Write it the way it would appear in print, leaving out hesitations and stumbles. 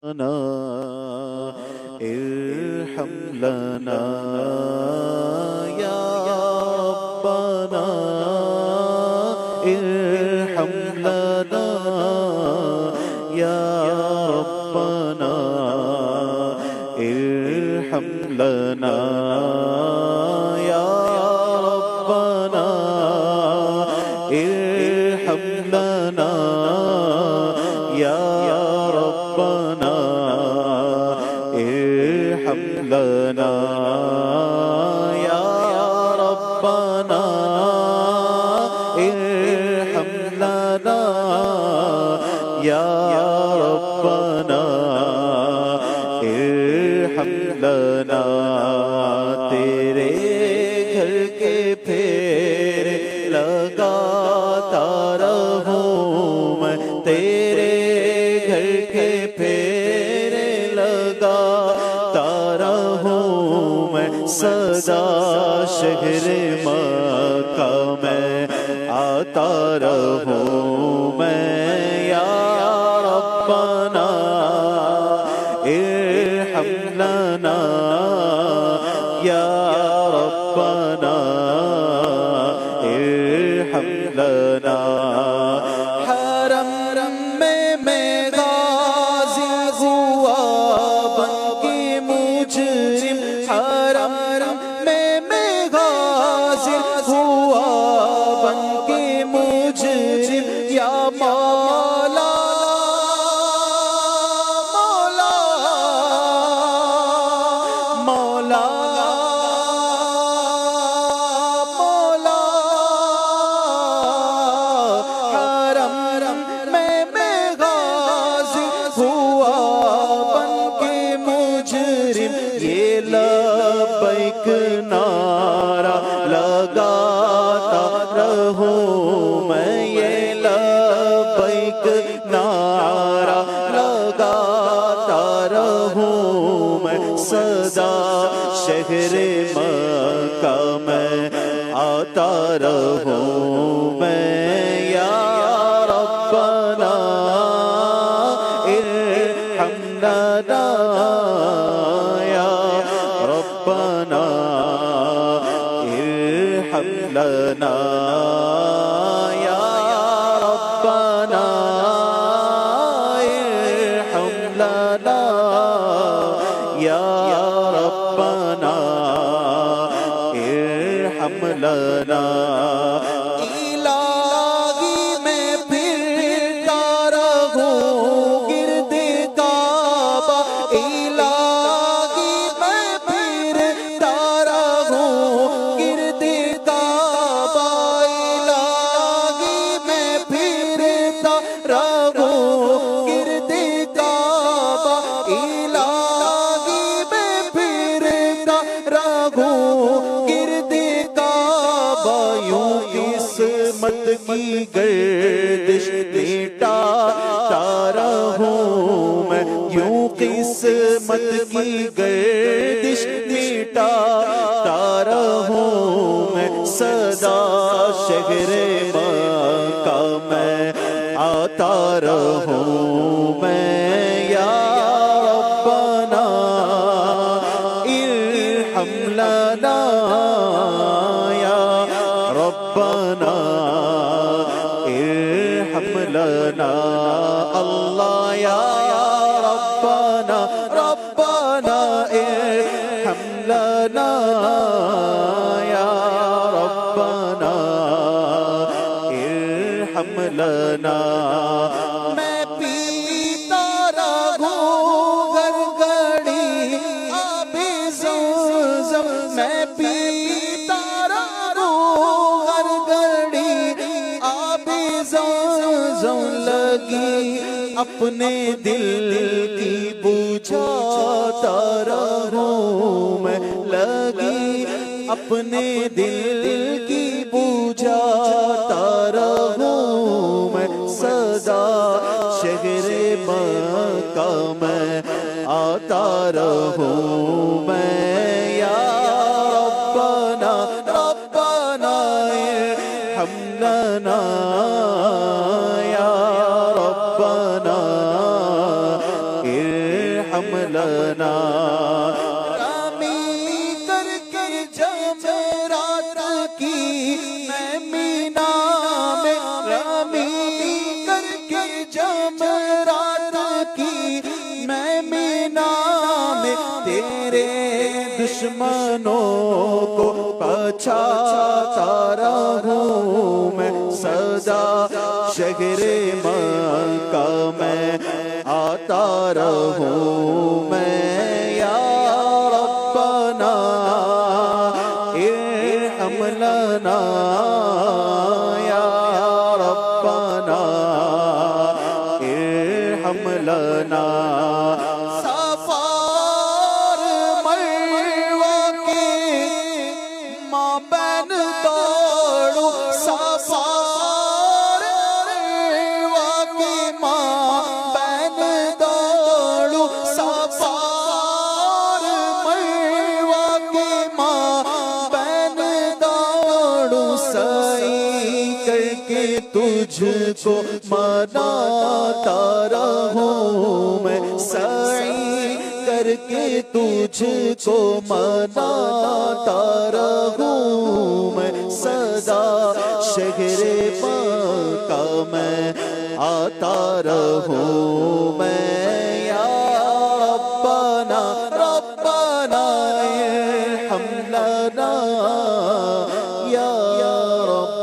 لنا ارحم لنا یا ربنا ارحم لنا یا ربنا ارحم لنا یا ربنا ارحم لنا یا ربنا ارحم لنا یا ربنا ارحم لنا یا ربنا ارحم لنا تیرے گھر کے پھیرے لگاتا رہوں میں تیرے گھر کے پھیرے لگاتا رہوں میں صدا شہر مکہ میں آتا رہوں میں یا ربنا ارحم لنا یا ربنا ارحم لنا حرم میں غازی ہوا بن کے مجرم حرم میں غازی ہوا بن کے مجرم یا مولا مولا مولا مولا حرم میں غازی ہوا بن کے مجرم یہ لبیک نعرہ لگاتا رہوں میں یہ لبیک نعرہ لگاتا رہوں میں صدا شہر مکہ میں آتا رہوں میں یا ربنا ارحم لنا یا ربنا ارحم لنا یا ربنا ارحم لنا یا ربنا ارحم لنا الہی میں پھرتا رہوں گرد کعبہ الہی میں پھرتا رہوں گرد کعبہ الہی میں پھرتا رہوں گرد کعبہ الہی میں پھرتا رہوں گرد کعبہ یوں قسمت کی گردش مٹاتا رہوں میں یوں قسمت کی گردش مٹاتا رہوں میں صدا شہر مکہ میں آتا رہوں میں یا ربنا ارحم لنا یا ربنا ارحم لنا اللہ یا ربنا ربنا ارحم لنا یا ربنا ارحم لنا میں پیتا رہوں ہر گھڑی آب زمزم میں پیتا رہوں ہر گھڑی آب زمزم لگی اپنے دل کی بجھاتا رہوں میں لگی اپنے دل کی بجھاتا رہوں میں صدا شہر مکہ میں آتا رہوں میں یا ربنا ربنا ارحم لنا یا ربنا ارحم لنا رامی کر کے جمرات کی میں مینا میں رامی کر کے جمرات کی میں مینا میں تیرے دشمنوں کو پچھاتا رہوں میں سدا شہر مکہ میں آتا رہوں میں یا ربنا ارحم لنا یا ربنا ارحم لنا صفار مروہ کے مابین دوڑو صفار مروہ کے مابین دوڑو صفار مروہ کے مابین دوڑو سعی کر کے تجھ کو مناتا رہوں میں سعی کر کے تجھ کو مناتا رہوں میں سدا شہر مکہ میں آتا رہوں میں یا ربنا ربنا ارحم لنا یا رب